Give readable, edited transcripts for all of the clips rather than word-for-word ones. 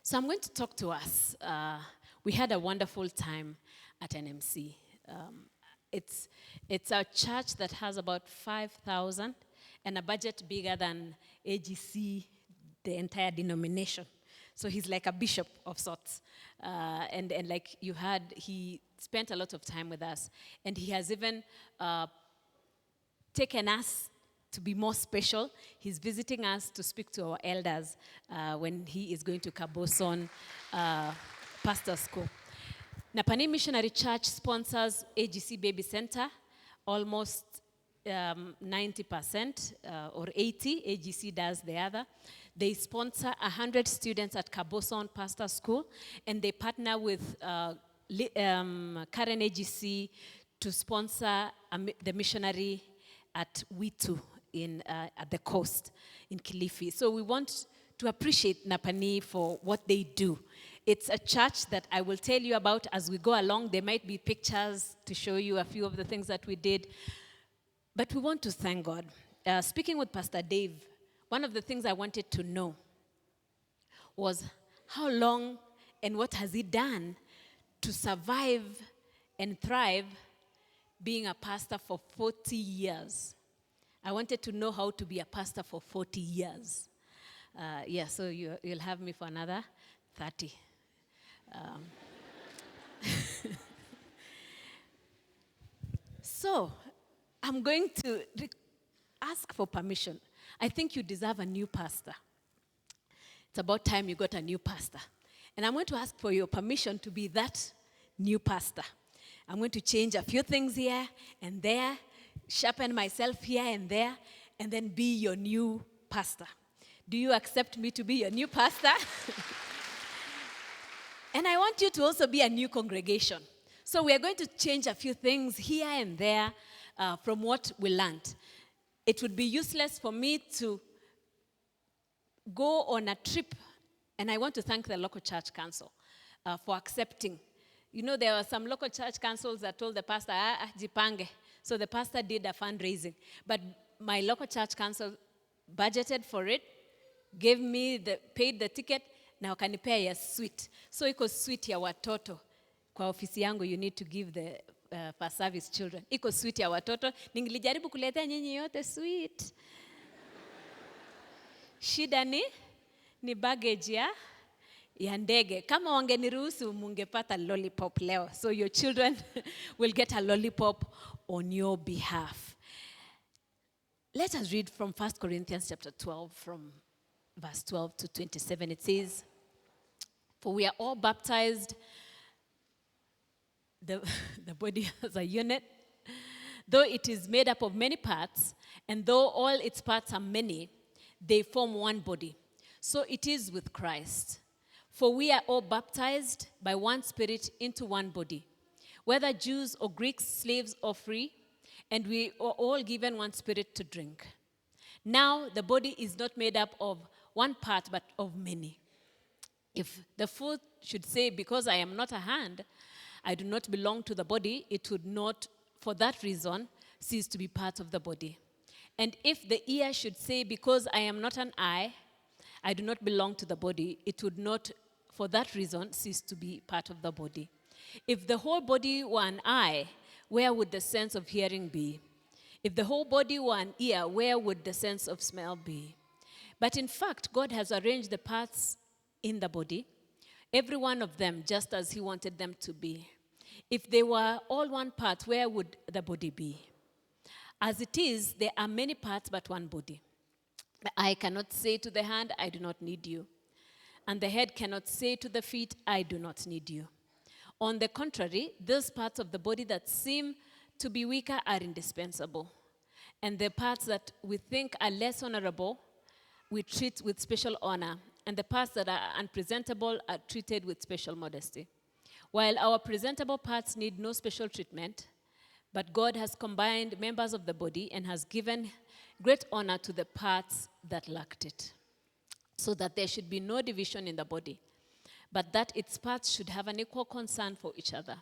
So I'm going to talk to us. We had a wonderful time at NMC. It's, it's a church that has about 5,000 and a budget bigger than AGC, the entire denomination. So he's like a bishop of sorts. And like you heard, he spent a lot of time with us. And he has even taken us to be more special. He's visiting us to speak to our elders when he is going to Kaboson Pastor School. Napani Missionary Church sponsors AGC Baby Center, almost 90% or 80%. AGC does the other. They sponsor 100 students at Kaboson Pastor School, and they partner with Karen AGC to sponsor the missionary at Witu at the coast in Kilifi. So we want to appreciate Napani for what they do. It's a church that I will tell you about as we go along. There might be pictures to show you a few of the things that we did. But we want to thank God. Speaking with Pastor Dave, one of the things I wanted to know was how long and what has he done to survive and thrive being a pastor for 40 years. I wanted to know how to be a pastor for 40 years. So you'll have me for another 30. So I'm going to ask for permission. I think you deserve a new pastor. It's about time you got a new pastor. And I'm going to ask for your permission to be that new pastor. I'm going to change a few things here and there, sharpen myself here and there, and then be your new pastor. Do you accept me to be your new pastor? And I want you to also be a new congregation. So we are going to change a few things here and there from what we learned. It would be useless for me to go on a trip, and I want to thank the local church council for accepting. You know, there were some local church councils that told the pastor, jipange. So the pastor did a fundraising. But my local church council budgeted for it, paid the ticket, na wakanipea ya sweet. So iko sweet ya watoto. Kwa ofisi yangu, you need to give the first service children. Iko sweet ya watoto. Nilijaribu kuletea nyinyi yote sweet. Shida ni baggage ya ndege. Kama wangeniruhusu mungepata lollipop leo. So your children will get a lollipop on your behalf. Let us read from 1 Corinthians chapter 12, from verse 12 to 27. It says, "For we are all baptized," the body as a unit, "though it is made up of many parts, and though all its parts are many, they form one body. So it is with Christ. For we are all baptized by one Spirit into one body, whether Jews or Greeks, slaves or free, and we are all given one Spirit to drink. Now the body is not made up of one part, but of many. If the foot should say, because I am not a hand, I do not belong to the body, it would not, for that reason, cease to be part of the body. And if the ear should say, because I am not an eye, I do not belong to the body, it would not, for that reason, cease to be part of the body. If the whole body were an eye, where would the sense of hearing be? If the whole body were an ear, where would the sense of smell be? But in fact, God has arranged the parts in the body, every one of them just as he wanted them to be. If they were all one part, where would the body be? As it is, there are many parts but one body. The eye cannot say to the hand, I do not need you. And the head cannot say to the feet, I do not need you. On the contrary, those parts of the body that seem to be weaker are indispensable. And the parts that we think are less honorable, we treat with special honor. And the parts that are unpresentable are treated with special modesty. While our presentable parts need no special treatment, but God has combined members of the body and has given great honor to the parts that lacked it, so that there should be no division in the body, but that its parts should have an equal concern for each other.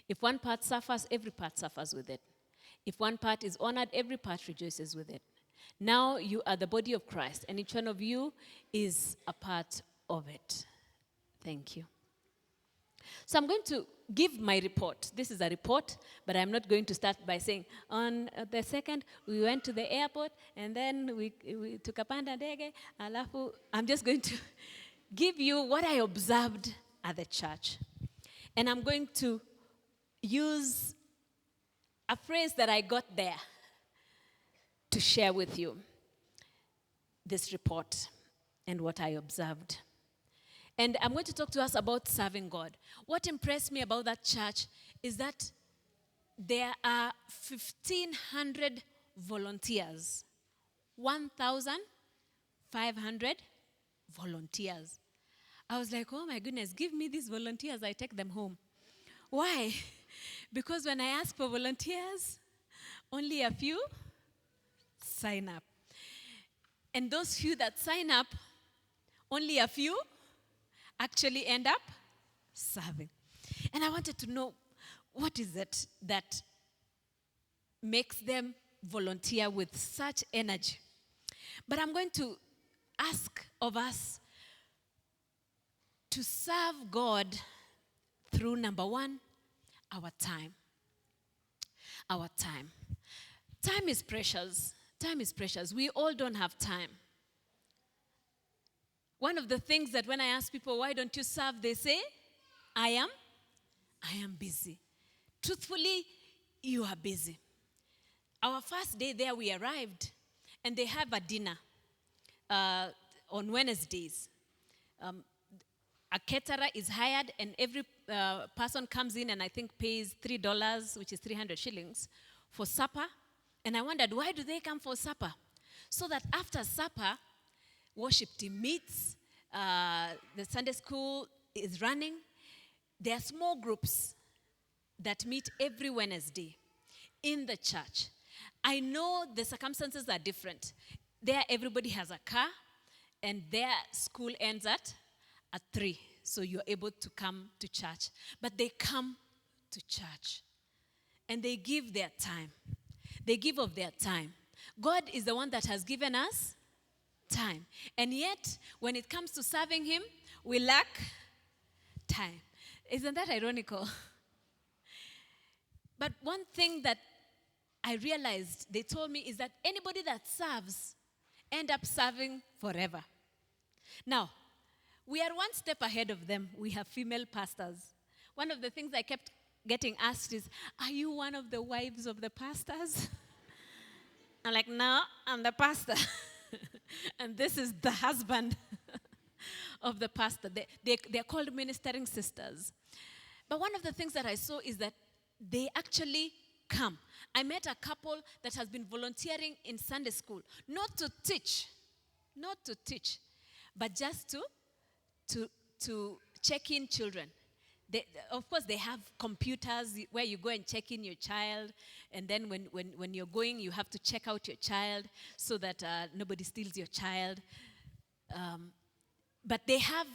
If one part suffers, every part suffers with it. If one part is honored, every part rejoices with it. Now you are the body of Christ, and each one of you is a part of it. Thank you. So I'm going to give my report. This is a report, but I'm not going to start by saying, on the 2nd, we went to the airport, and then we took a panda ndege, alafu. I'm just going to give you what I observed at the church. And I'm going to use a phrase that I got there to share with you this report and what I observed. And I'm going to talk to us about serving God. What impressed me about that church is that there are 1,500 volunteers. 1,500 volunteers. I was like, oh my goodness, give me these volunteers, I take them home. Why? Because when I ask for volunteers, only a few sign up. And those few that sign up, only a few actually end up serving. And I wanted to know, what is it that makes them volunteer with such energy? But I'm going to ask of us to serve God through, number one, our time. Our time. Time is precious. Time is precious. We all don't have time. One of the things that when I ask people, why don't you serve, they say, I am busy. Truthfully, you are busy. Our first day there, we arrived, and they have a dinner on Wednesdays. A caterer is hired, and every person comes in and I think pays $3, which is 300 shillings, for supper. And I wondered, why do they come for supper? So that after supper, worship team meets, the Sunday school is running. There are small groups that meet every Wednesday in the church. I know the circumstances are different. There, everybody has a car, and their school ends at 3, so you're able to come to church. But they come to church, and they give their time. They give of their time. God is the one that has given us time. And yet, when it comes to serving Him, we lack time. Isn't that ironical? But one thing that I realized, they told me, is that anybody that serves end up serving forever. Now, we are one step ahead of them. We have female pastors. One of the things I kept getting asked is, are you one of the wives of the pastors? I'm like, no, I'm the pastor. And this is the husband of the pastor. They're called ministering sisters. But one of the things that I saw is that they actually come. I met a couple that has been volunteering in Sunday school, not to teach, but just to check in children. Of course, they have computers where you go and check in your child, and then when you're going, you have to check out your child so that nobody steals your child. But they have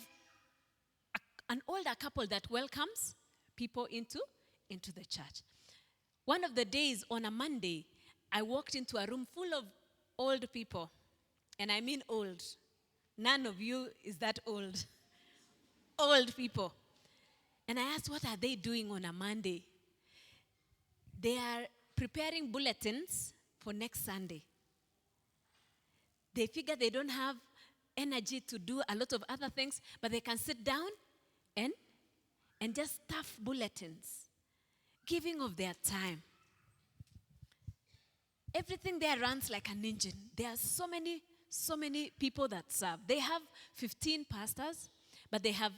an older couple that welcomes people into the church. One of the days on a Monday, I walked into a room full of old people, and I mean old. None of you is that old. Old people. And I asked, what are they doing on a Monday? They are preparing bulletins for next Sunday. They figure they don't have energy to do a lot of other things, but they can sit down and just stuff bulletins, giving of their time. Everything there runs like an engine. There are so many people that serve. They have 15 pastors, but they have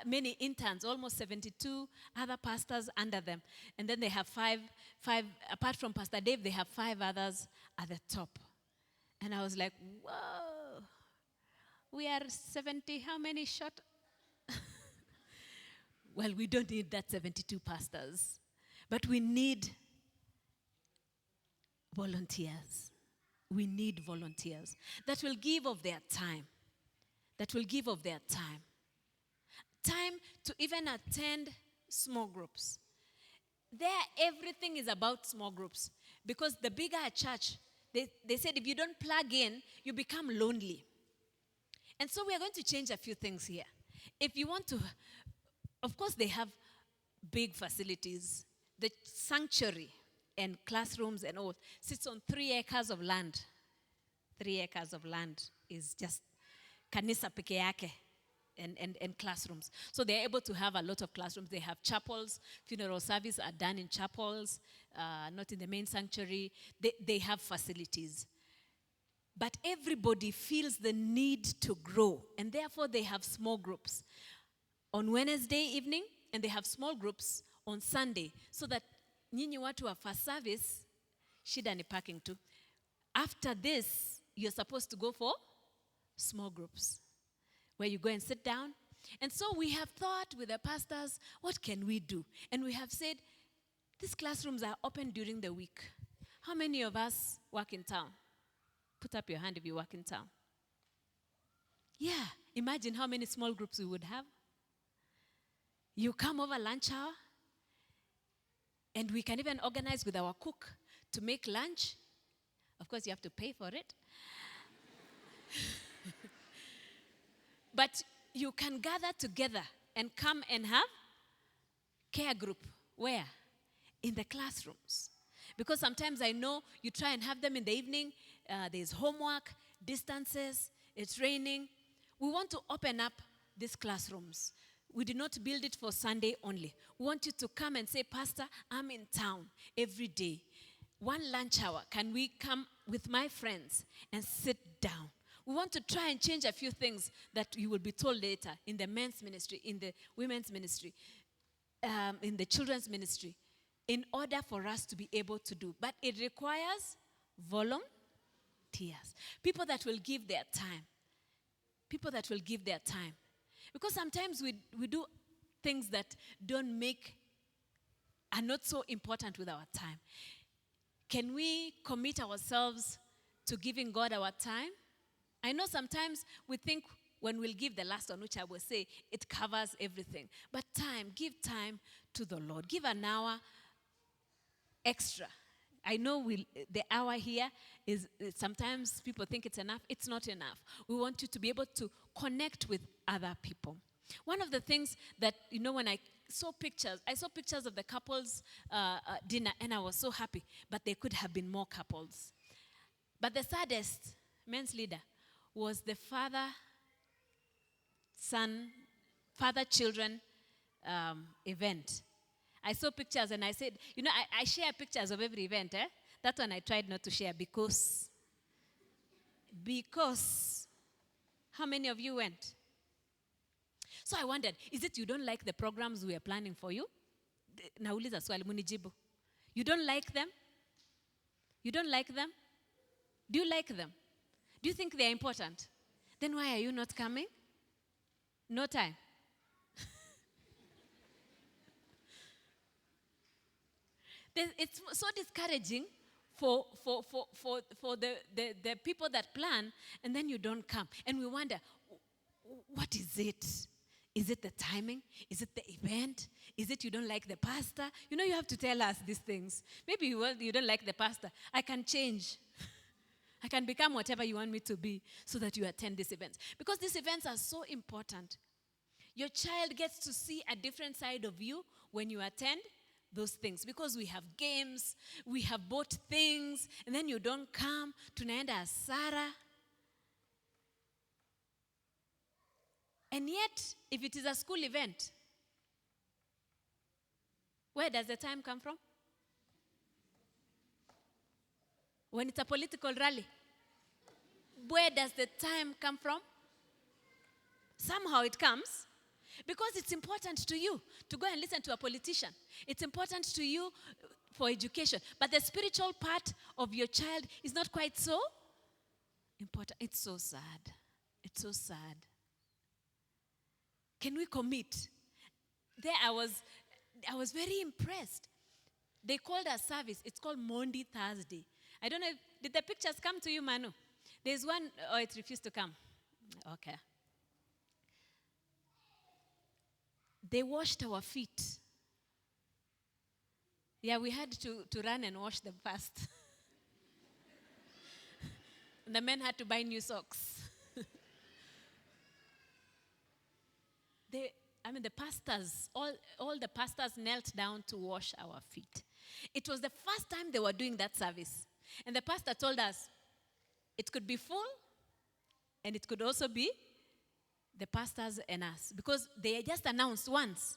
many interns, almost 72 other pastors under them. And then they have five, apart from Pastor Dave, they have 5 others at the top. And I was like, whoa, we are 70, how many short? Well, we don't need that 72 pastors, but we need volunteers. We need volunteers that will give of their time. Time to even attend small groups. There, everything is about small groups. Because the bigger a church, they said if you don't plug in, you become lonely. And so we are going to change a few things here. if you want to, of course, they have big facilities. The sanctuary and classrooms and all sits on 3 acres of land. 3 acres of land is just kanisa peke yake and classrooms. So they're able to have a lot of classrooms. They have chapels. Funeral service are done in chapels, not in the main sanctuary. They have facilities. But everybody feels the need to grow, and therefore they have small groups on Wednesday evening, and they have small groups on Sunday, so that nyinyi watu wa first service, shida ni parking too. After this, you're supposed to go for small groups, where you go and sit down. And so we have thought with the pastors, what can we do? And we have said, these classrooms are open during the week. How many of us work in town? Put up your hand if you work in town. Yeah, imagine how many small groups we would have. You come over lunch hour, and we can even organize with our cook to make lunch. Of course, you have to pay for it. But you can gather together and come and have care group. Where? In the classrooms. Because sometimes I know you try and have them in the evening. There's homework, distances, it's raining. We want to open up these classrooms. We did not build it for Sunday only. We want you to come and say, Pastor, I'm in town every day. One lunch hour, can we come with my friends and sit down? We want to try and change a few things that you will be told later in the men's ministry, in the women's ministry, in the children's ministry, in order for us to be able to do. But it requires volunteers. People that will give their time. People that will give their time. Because sometimes we do things that are not so important with our time. Can we commit ourselves to giving God our time? I know sometimes we think when we'll give the last one, which I will say, it covers everything. But give time to the Lord. Give an hour extra. I know the hour here is, sometimes people think it's enough. It's not enough. We want you to be able to connect with other people. One of the things that, when I saw pictures of the couples dinner, and I was so happy. But there could have been more couples. But the saddest men's leader was the father-children event. I saw pictures and I said, I share pictures of every event. That one I tried not to share because how many of you went? So I wondered, is it you don't like the programs we are planning for you? Nauliza swali munijibu. You don't like them? You don't like them? Do you like them? Do you think they are important? Then why are you not coming? No time. It's so discouraging for the people that plan, and then you don't come. And we wonder, what is it? Is it the timing? Is it the event? Is it you don't like the pastor? You have to tell us these things. Maybe you don't like the pastor. I can change. I can become whatever you want me to be so that you attend these events. Because these events are so important. Your child gets to see a different side of you when you attend those things. Because we have games, we have bought things, and then you don't come. Tunaenda hasara. And yet, if it is a school event, where does the time come from? When it's a political rally, where does the time come from? Somehow it comes because it's important to you to go and listen to a politician. It's important to you for education. But the spiritual part of your child is not quite so important. It's so sad. It's so sad. Can we commit? There I was very impressed. They called a service. It's called Monday Thursday. I don't know, did the pictures come to you, Manu? There's one, it refused to come. Okay. They washed our feet. Yeah, we had to run and wash them first. The men had to buy new socks. the pastors, all the pastors knelt down to wash our feet. It was the first time they were doing that service. And the pastor told us it could be full and it could also be the pastors and us. Because they had just announced once.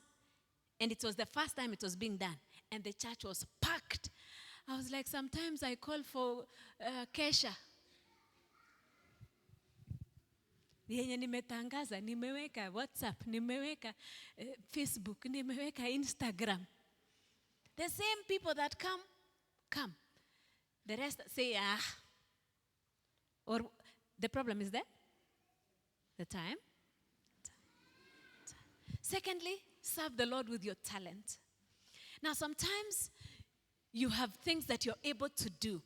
And it was the first time it was being done. And the church was packed. I was like, sometimes I call for Kesha. Yenye nimetangaza, nimeweka WhatsApp, nimeweka Facebook, nimeweka Instagram. The same people that come. The rest say, Or the problem is there? The time. Secondly, serve the Lord with your talent. Now, sometimes you have things that you're able to do.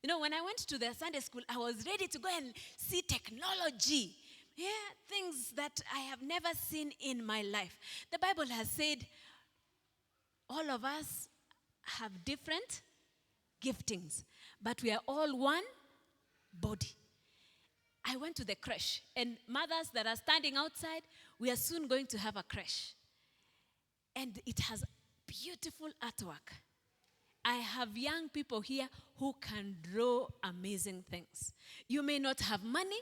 You know, when I went to the Sunday school, I was ready to go and see technology. Yeah, things that I have never seen in my life. The Bible has said all of us have different giftings, but we are all one body. I went to the creche, and mothers that are standing outside, we are soon going to have a creche. And it has beautiful artwork. I have young people here who can draw amazing things. You may not have money,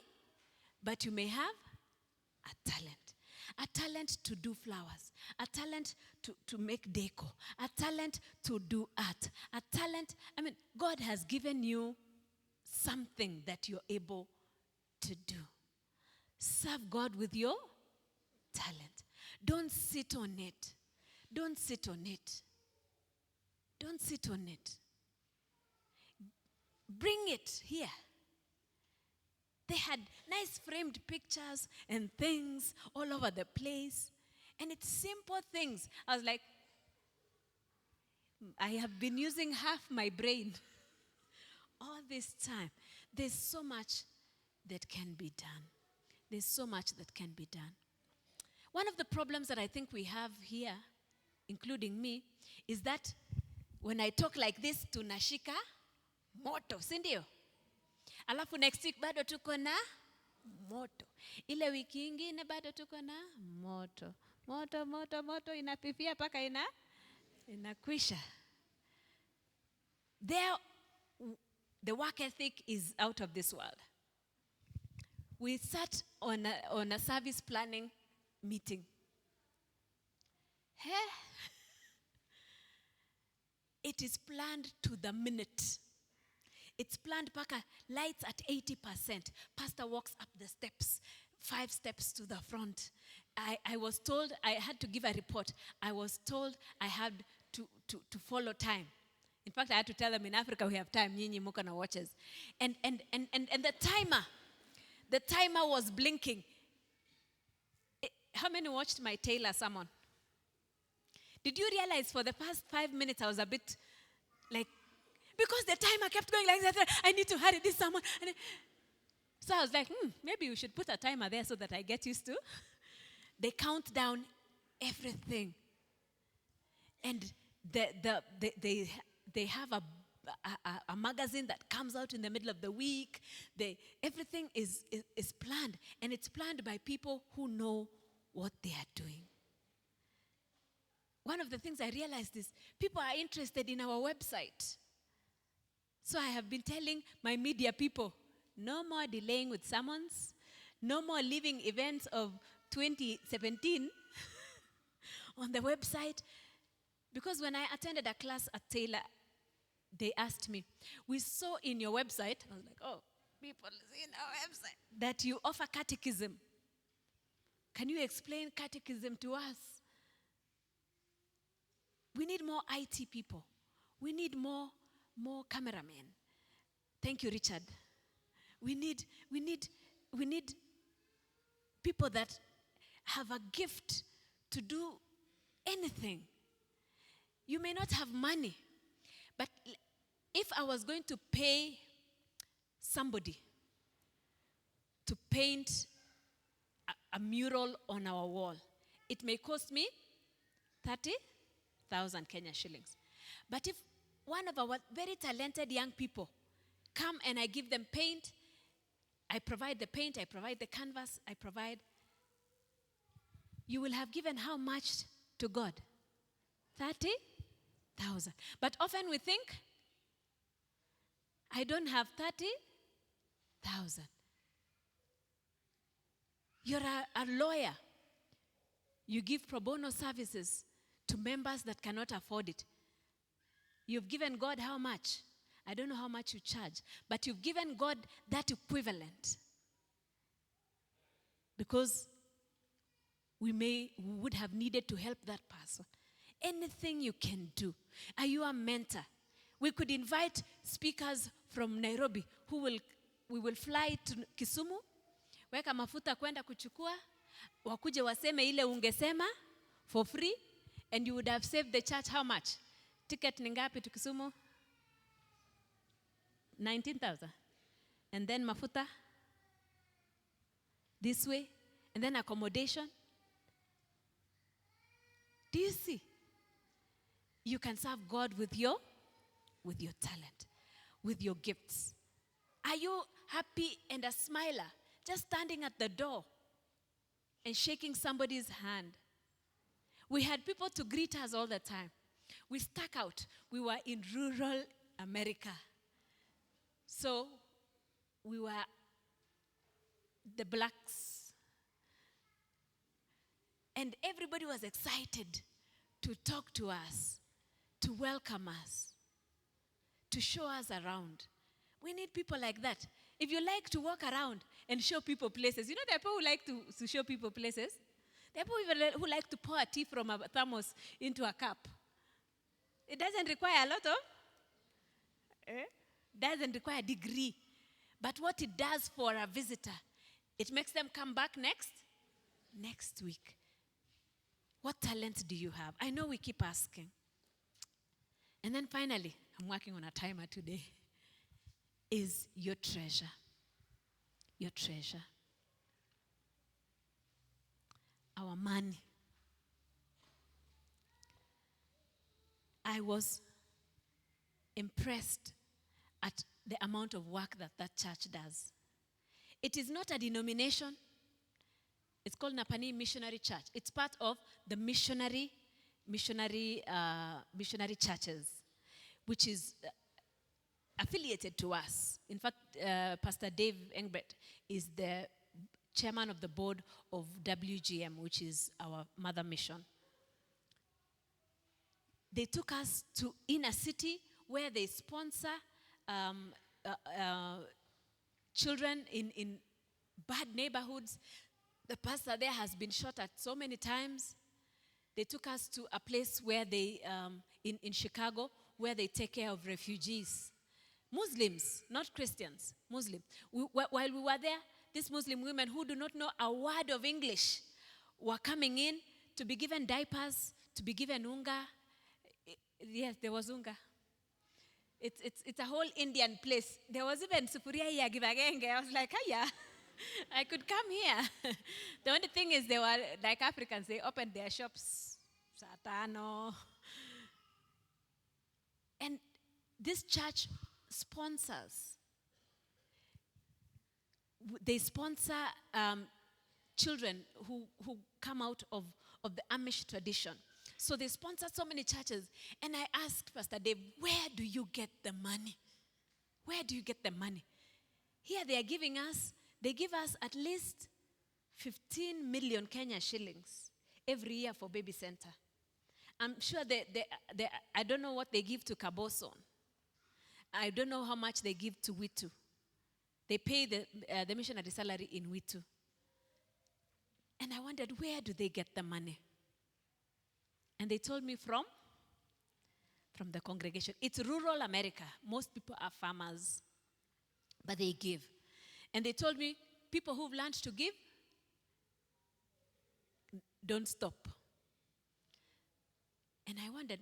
but you may have a talent. A talent to do flowers. A talent to make deco. A talent to do art. A talent, God has given you something that you're able to do. Serve God with your talent. Don't sit on it. Don't sit on it. Don't sit on it. Bring it here. They had nice framed pictures and things all over the place. And it's simple things. I was like, I have been using half my brain all this time. There's so much that can be done. There's so much that can be done. One of the problems that I think we have here, including me, is that when I talk like this, tunashika moto, si ndio? Alafu next week bado tuko na moto. Ile wiki ingine bado tuko na moto. Moto inapifia paka inakwisha. There, the work ethic is out of this world. We sat on a service planning meeting. It is planned to the minute. It's planned paka lights at 80%. Pastor walks up the steps, 5 steps to the front. I was told I had to give a report. I was told I had to follow time. In fact, I had to tell them in Africa we have time. Nyinyi muko na watches. And the timer was blinking. How many watched my Taylor sermon? Did you realize for the past 5 minutes I was a bit like, because the timer kept going like that, I need to hurry this sermon. So I was like, maybe we should put a timer there so that I get used to. They count down everything. And they have a magazine that comes out in the middle of the week. Everything is planned. And it's planned by people who know what they are doing. One of the things I realized is people are interested in our website. So I have been telling my media people, no more delaying with sermons, no more leaving events of 2017 on the website. Because when I attended a class at Taylor, they asked me, we saw in your website, I was like, oh, people see in our website, that you offer catechism. Can you explain catechism to us? We need more IT people. We need more cameramen. Thank you, Richard. We need people that have a gift to do anything. You may not have money, but if I was going to pay somebody to paint a mural on our wall, it may cost me 30,000 Kenya shillings. But if one of our very talented young people come and I give them paint, I provide the paint, I provide the canvas, I provide you will have given how much to God? 30,000. But often we think, I don't have 30,000. You're a lawyer. You give pro bono services to members that cannot afford it. You've given God how much? I don't know how much you charge, but you've given God that equivalent. Because we would have needed to help that person. Anything you can do. Are you a mentor? We could invite speakers from Nairobi we will fly to Kisumu, weka mafuta kwenda kuchukua, wakuje waseme ile ungesema for free, and you would have saved the church how much? Ticket ni ngapi to Kisumu? 19,000. And then mafuta this way, and then accommodation. Do you see? You can serve God with your talent, with your gifts. Are you happy and a smiler, just standing at the door and shaking somebody's hand? We had people to greet us all the time. We stuck out. We were in rural America. So we were the blacks. And everybody was excited to talk to us, to welcome us, to show us around. We need people like that. If you like to walk around and show people places, you know there are people who like to show people places. There are people even who like to pour a tea from a thermos into a cup. It doesn't require a lot of, doesn't require a degree. But what it does for a visitor, it makes them come back next week. What talent do you have? I know we keep asking. And then finally, I'm working on a timer today, is your treasure. Your treasure. Our money. I was impressed at the amount of work that church does. It is not a denomination. It's called Napani Missionary Church. It's part of the missionary churches, which is affiliated to us. In fact, Pastor Dave Engbert is the chairman of the board of WGM, which is our mother mission. They took us to inner city where they sponsor children in bad neighborhoods. The pastor there has been shot at so many times. They took us to a place where they, in Chicago, where they take care of refugees. Muslims, not Christians, Muslims. While we were there, these Muslim women who do not know a word of English were coming in to be given diapers, to be given unga. Yes, there was unga. It's a whole Indian place. There was even sufuria ya givagenge. I was like, hiya. I could come here. The only thing is they were like Africans. They opened their shops. Satano. And this church sponsors. They sponsor children who come out of the Amish tradition. So they sponsor so many churches. And I asked Pastor Dave, where do you get the money? Where do you get the money? Here they are giving us, they give us at least 15 million Kenya shillings every year for baby center. I'm sure I don't know what they give to Kaboson. I don't know how much they give to Witu. They pay the missionary salary in Witu. And I wondered, where do they get the money? And they told me from the congregation. It's rural America. Most people are farmers, but they give. And they told me, people who've learned to give, don't stop. And I wondered,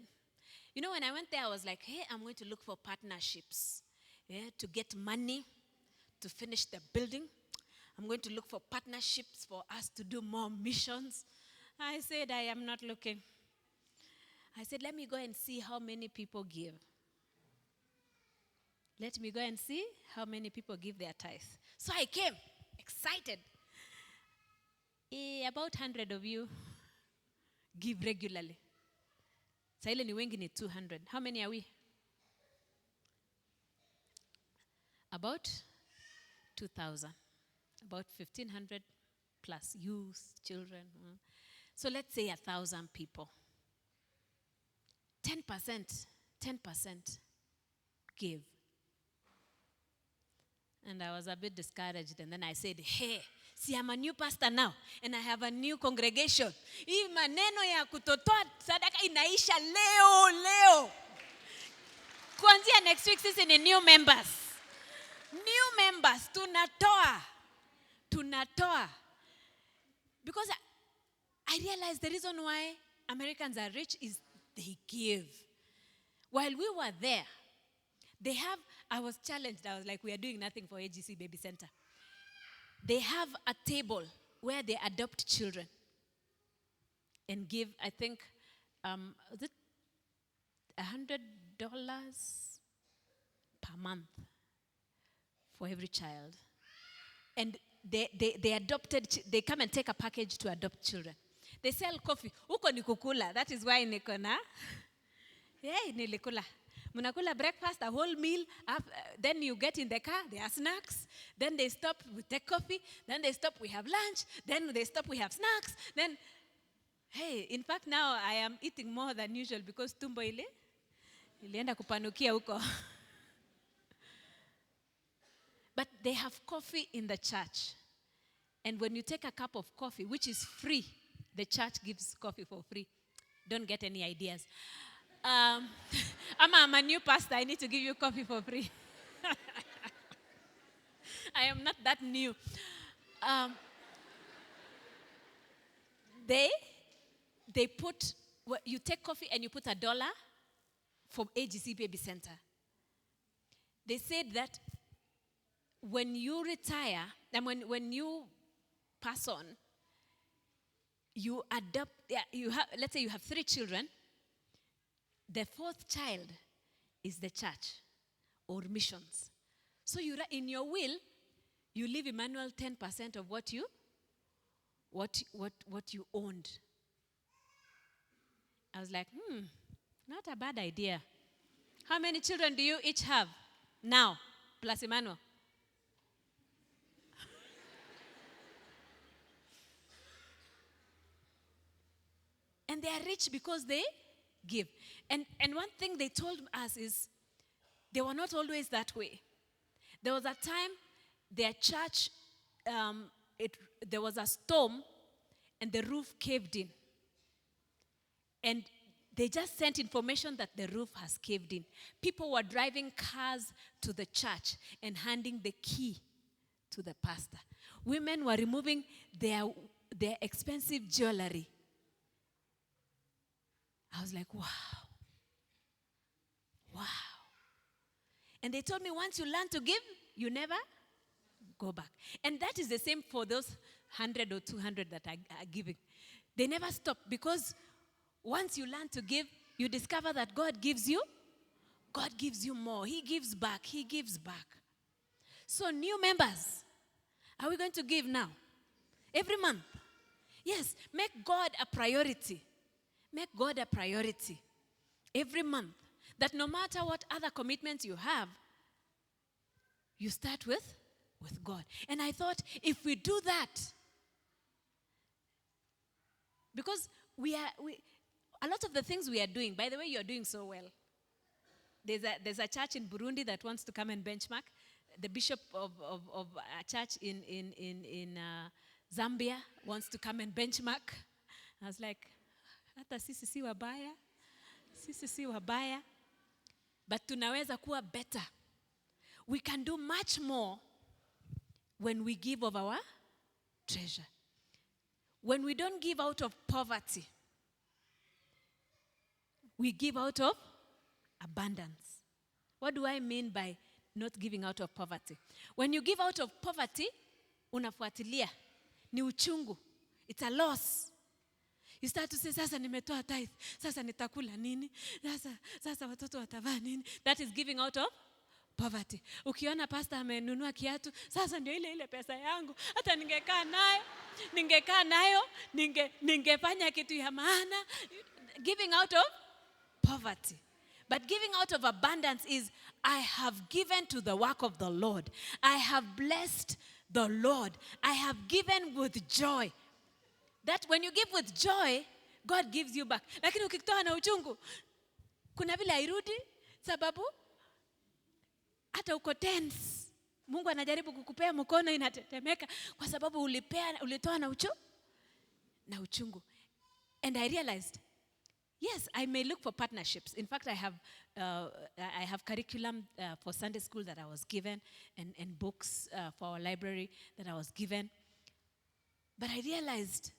when I went there, I was like, hey, I'm going to look for partnerships, to get money, to finish the building. I'm going to look for partnerships for us to do more missions. I said, I am not looking. I said, let me go and see how many people give. Let me go and see how many people give their tithe. So I came, excited. About 100 of you give regularly. Saa ile ni wengi ni 200. How many are we? About 2,000. About 1,500 plus youth, children. So let's say 1,000 people. 10% give. And I was a bit discouraged. And then I said, hey, see, I'm a new pastor now. And I have a new congregation. Hii maneno ya kutotoa sadaka inaisha leo. Kuanzia next week, sisi ni new members. New members, tunatoa. Because I realized the reason why Americans are rich is they give. While we were there, I was challenged. I was like, we are doing nothing for AGC Baby Center. They have a table where they adopt children and give, I think, $100 per month for every child. And they come and take a package to adopt children. They sell coffee. Uko ni kukula. That is why niko na. Nilikula. Munakula breakfast, a whole meal. Then you get in the car, there are snacks. Then they stop, we take coffee. Then they stop, we have lunch. Then they stop, we have snacks. Then, hey, in fact now I am eating more than usual because tumbo ilienda kupanukia huko. But they have coffee in the church. And when you take a cup of coffee, which is free, the church gives coffee for free. Don't get any ideas. I'm a new pastor. I need to give you coffee for free. I am not that new. They put, you take coffee and you put $1 for AGC Baby Center. They said that when you retire, and when you pass on, you adopt, let's say you have 3 children, the 4th child is the church or missions. So in your will, you leave Emmanuel 10% of what you owned. I was like, not a bad idea. How many children do you each have now, plus Emmanuel? And they are rich because they give. And one thing they told us is they were not always that way. There was a time their church, there was a storm and the roof caved in. And they just sent information that the roof has caved in. People were driving cars to the church and handing the key to the pastor. Women were removing their expensive jewelry. I was like, wow. And they told me once you learn to give, you never go back. And that is the same for those 100 or 200 that are giving. They never stop because once you learn to give, you discover that God gives you more. He gives back. So new members, are we going to give now? Every month? Yes, make God a priority. Make God a priority every month. That no matter what other commitments you have, you start with God. And I thought if we do that, because a lot of the things we are doing, by the way, you are doing so well. There's a church in Burundi that wants to come and benchmark. The bishop of a church in Zambia wants to come and benchmark. I was like, hata sisi si wabaya. But tunaweza kuwa better. We can do much more when we give of our treasure. When we don't give out of poverty, we give out of abundance. What do I mean by not giving out of poverty? When you give out of poverty, unafuatilia, ni uchungu. It's a loss. You start to say, sasa nimetoa tithe, sasa nitakula nini, sasa watoto watavaa nini. That is giving out of poverty. Ukiona pastor amenunua kiatu, sasa ndio ile pesa yangu, hata ningekaa nayo. ningekaa nayo, ningefanya kitu ya maana. Giving out of poverty. But giving out of abundance is, I have given to the work of the Lord. I have blessed the Lord. I have given with joy. That when you give with joy, God gives you back. Lakini ukitoa na uchungu, kuna vile hairudi, sababu hata uko tense. Mungu anajaribu kukupea mkono inatetemeka kwa sababu ulitoa na uchungu. And I realized, yes, I may look for partnerships. In fact, I have curriculum for Sunday school that I was given, and books for our library that I was given. But I realized,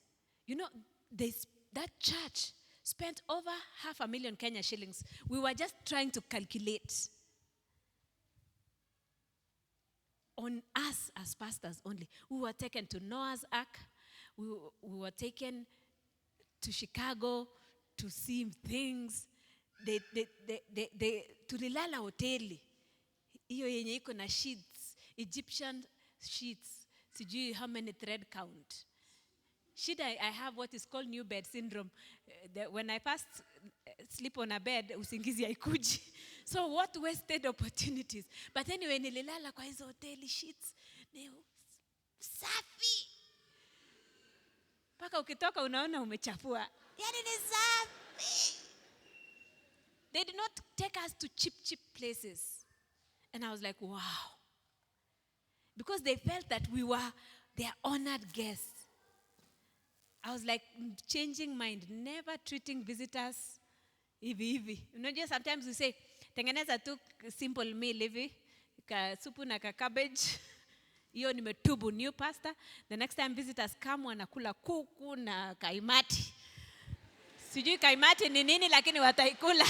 that church spent over 500,000 Kenya shillings. We were just trying to calculate on us as pastors only. We were taken to Noah's Ark. We were taken to Chicago to see things. Tulilala hoteli hiyo yenye iko na sheets, Egyptian sheets, sijui how many thread count. Shida, I have what is called new bed syndrome. When I first sleep on a bed, usingizi haikuji. So what wasted opportunities. But anyway, nililala kwa hizo hoteli sheets, ni safi. Paka ukitoka unaona umechafua. Yani ni safi. They did not take us to cheap places. And I was like, wow. Because they felt that we were their honored guests. I was like, changing mind, never treating visitors hivi. Sometimes we say, tengeneza tu simple meal hivi, ka supu na ka cabbage. Hiyo nimetubu, new pastor. The next time visitors come, wanakula kuku na kaimati. Sijui kaimati ni nini, lakini wataikula.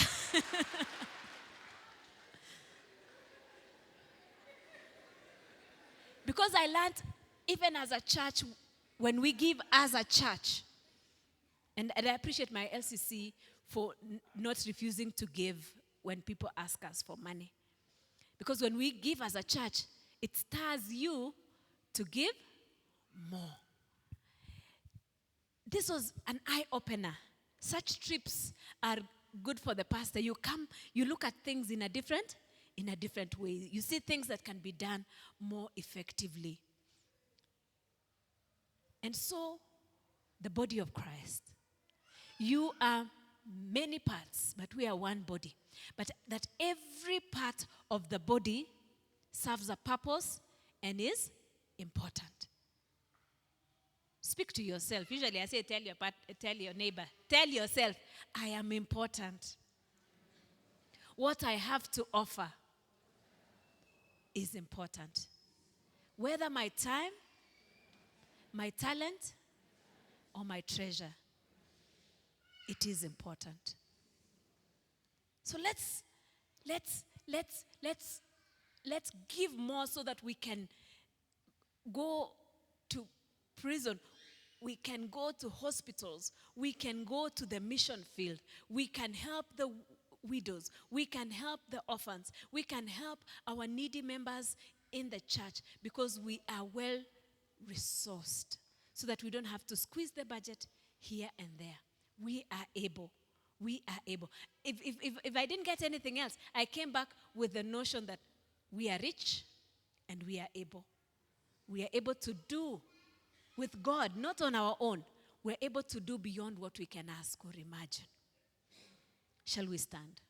Because I learned, even as a church, when we give as a church, and I appreciate my LCC for not refusing to give when people ask us for money. Because when we give as a church, it stirs you to give more. This was an eye-opener. Such trips are good for the pastor. You come, you look at things in a different way. You see things that can be done more effectively. And so, the body of Christ. You are many parts, but we are one body. But that every part of the body serves a purpose and is important. Speak to yourself. Usually I say, tell your neighbor, tell yourself, I am important. What I have to offer is important. Whether my time, my talent, or my treasure, it is important. So let's give more so that we can go to prison. We can go to hospitals. We can go to the mission field. We can help the widows. We can help the orphans. We can help our needy members in the church because we are well resourced so that we don't have to squeeze the budget here and there. We are able. We are able. If I didn't get anything else, I came back with the notion that we are rich and we are able. We are able to do with God, not on our own. We're able to do beyond what we can ask or imagine. Shall we stand?